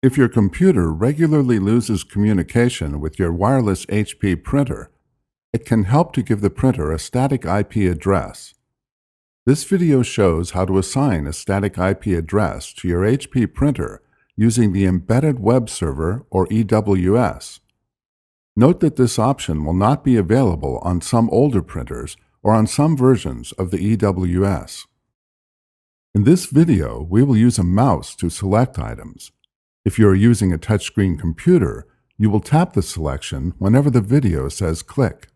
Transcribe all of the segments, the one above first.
If your computer regularly loses communication with your wireless HP printer, it can help to give the printer a static IP address. This video shows how to assign a static IP address to your HP printer using the Embedded Web Server, or EWS. Note that this option will not be available on some older printers or on some versions of the EWS. In this video, we will use a mouse to select items. If you are using a touchscreen computer, you will tap the selection whenever the video says click.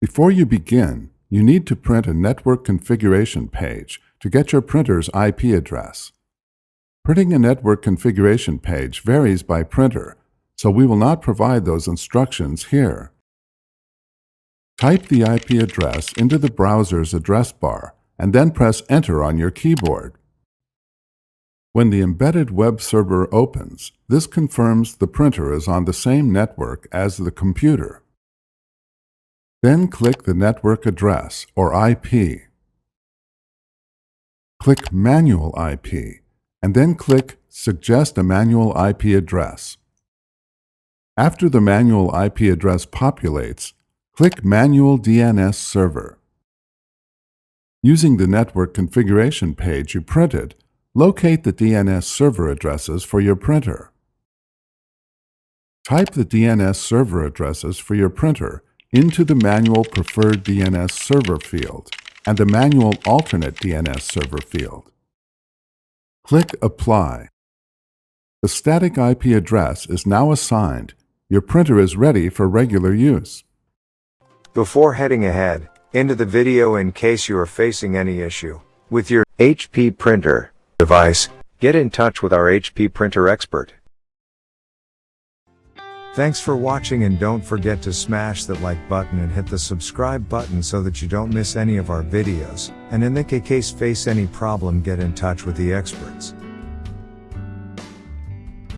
Before you begin, you need to print a network configuration page to get your printer's IP address. Printing a network configuration page varies by printer, so we will not provide those instructions here. Type the IP address into the browser's address bar and then press Enter on your keyboard. When the Embedded Web Server opens, this confirms the printer is on the same network as the computer. Then click the network address, or IP. Click Manual IP, and then click Suggest a Manual IP Address. After the manual IP address populates, click Manual DNS Server. Using the network configuration page you printed, locate the DNS server addresses for your printer. Type the DNS server addresses for your printer into the Manual Preferred DNS Server field and the Manual Alternate DNS Server field. Click Apply. The static IP address is now assigned. Your printer is ready for regular use. Before heading ahead into the video, in case you are facing any issue with your HP printer device, get in touch with our HP printer expert. Thanks for watching, and don't forget to smash that like button and hit the subscribe button so that you don't miss any of our videos, and in the case face any problem, get in touch with the experts.